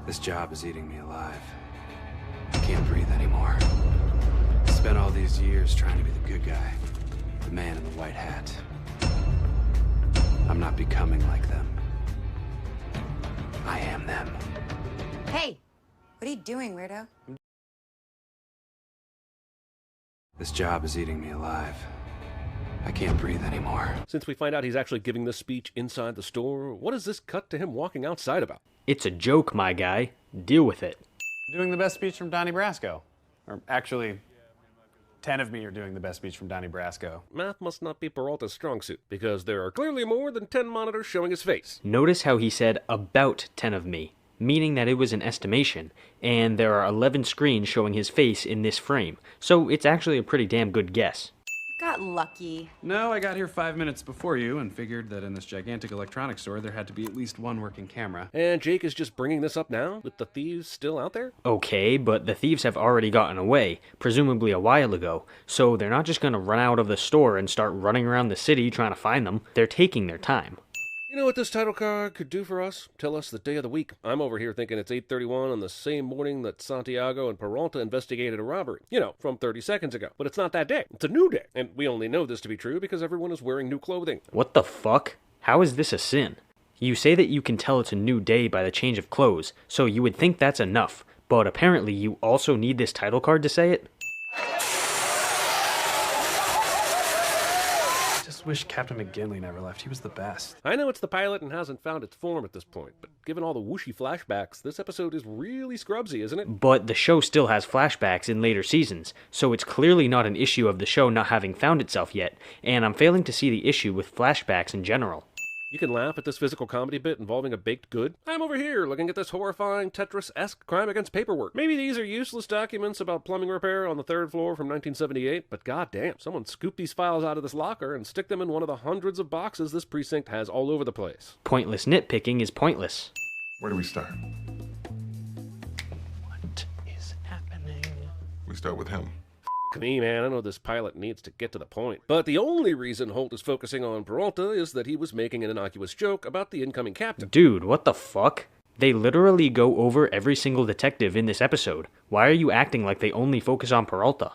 This job is eating me alive. I can't breathe anymore. I spent all these years trying to be the good guy, the man in the white hat. I'm not becoming like them. I am them. Hey, what are you doing, weirdo? This job is eating me alive. I can't breathe anymore. Since we find out he's actually giving this speech inside the store, what is this cut to him walking outside about? It's a joke, my guy. Deal with it. Doing the best speech from Donnie Brasco. Or actually, 10 of me are doing the best speech from Donnie Brasco. Math must not be Peralta's strong suit, because there are clearly more than 10 monitors showing his face. Notice how he said about 10 of me, meaning that it was an estimation, and there are 11 screens showing his face in this frame, so it's actually a pretty damn good guess. Got lucky. No, I got here 5 minutes before you and figured that in this gigantic electronics store there had to be at least one working camera. And Jake is just bringing this up now, with the thieves still out there? Okay, but the thieves have already gotten away, presumably a while ago, so they're not just gonna run out of the store and start running around the city trying to find them. They're taking their time. You know what this title card could do for us? Tell us the day of the week. I'm over here thinking it's 8:31 on the same morning that Santiago and Peralta investigated a robbery. You know, from 30 seconds ago. But it's not that day. It's a new day. And we only know this to be true because everyone is wearing new clothing. What the fuck? How is this a sin? You say that you can tell it's a new day by the change of clothes, so you would think that's enough. But apparently you also need this title card to say it? I wish Captain McGinley never left. He was the best. I know it's the pilot and hasn't found its form at this point, but given all the whooshy flashbacks, this episode is really scrubsy, isn't it? But the show still has flashbacks in later seasons, so it's clearly not an issue of the show not having found itself yet, and I'm failing to see the issue with flashbacks in general. You can laugh at this physical comedy bit involving a baked good. I'm over here looking at this horrifying Tetris-esque crime against paperwork. Maybe these are useless documents about plumbing repair on the 3rd floor from 1978, but goddamn, someone scoop these files out of this locker and stick them in one of the hundreds of boxes this precinct has all over the place. Pointless nitpicking is pointless. Where do we start? What is happening? We start with him. Me, man, I know this pilot needs to get to the point. But the only reason Holt is focusing on Peralta is that he was making an innocuous joke about the incoming captain. Dude, what the fuck? They literally go over every single detective in this episode. Why are you acting like they only focus on Peralta?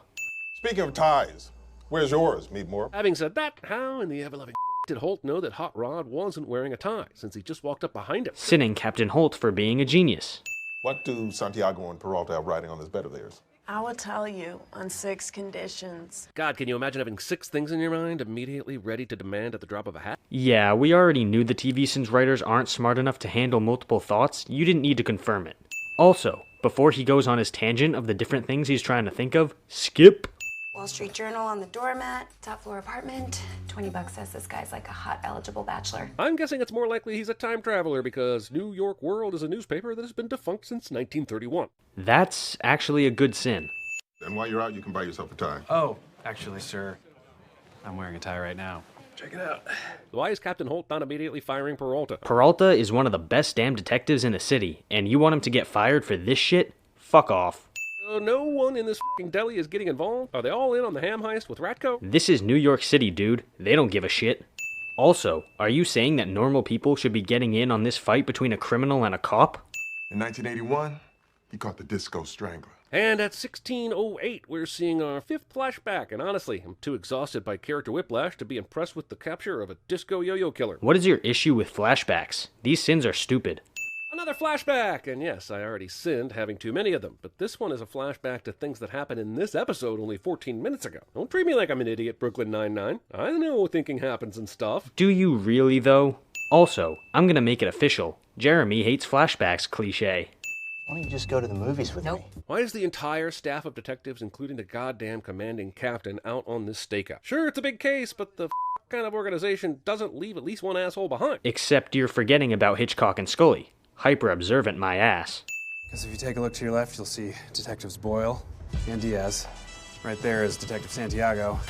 Speaking of ties, where's yours, Meatmore? Having said that, how in the ever-loving did Holt know that Hot Rod wasn't wearing a tie, since he just walked up behind him? Sinning Captain Holt for being a genius. What do Santiago and Peralta have writing on this bed of theirs? I will tell you on 6 conditions. God, can you imagine having 6 things in your mind immediately ready to demand at the drop of a hat? Yeah, we already knew the TV since writers aren't smart enough to handle multiple thoughts. You didn't need to confirm it. Also, before he goes on his tangent of the different things he's trying to think of, skip. Wall Street Journal on the doormat, top floor apartment. $20 says this guy's like a hot eligible bachelor. I'm guessing it's more likely he's a time traveler because New York World is a newspaper that has been defunct since 1931. That's actually a good sin. And while you're out, you can buy yourself a tie. Oh, actually, sir, I'm wearing a tie right now. Check it out. Why is Captain Holt not immediately firing Peralta? Peralta is one of the best damn detectives in the city, and you want him to get fired for this shit? Fuck off. No one in this f***ing deli is getting involved? Are they all in on the ham heist with Ratko? This is New York City, dude. They don't give a shit. Also, are you saying that normal people should be getting in on this fight between a criminal and a cop? In 1981, he caught the Disco Strangler. And at 16:08, we're seeing our 5th flashback, and honestly, I'm too exhausted by character whiplash to be impressed with the capture of a disco yo-yo killer. What is your issue with flashbacks? These sins are stupid. Another flashback! And yes, I already sinned having too many of them, but this one is a flashback to things that happened in this episode only 14 minutes ago. Don't treat me like I'm an idiot, Brooklyn Nine-Nine. I know thinking happens and stuff. Do you really, though? Also, I'm gonna make it official. Jeremy hates flashbacks cliche. Why don't you just go to the movies with me? Why is the entire staff of detectives, including the goddamn commanding captain, out on this stakeout? Sure, it's a big case, but the kind of organization doesn't leave at least one asshole behind. Except you're forgetting about Hitchcock and Scully. Hyper-observant, my ass. Because if you take a look to your left, you'll see Detectives Boyle and Diaz. Right there is Detective Santiago.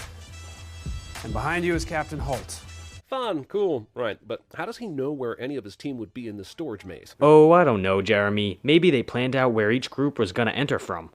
And behind you is Captain Holt. Fun, cool, right, but how does he know where any of his team would be in this storage maze? Oh, I don't know, Jeremy. Maybe they planned out where each group was gonna enter from.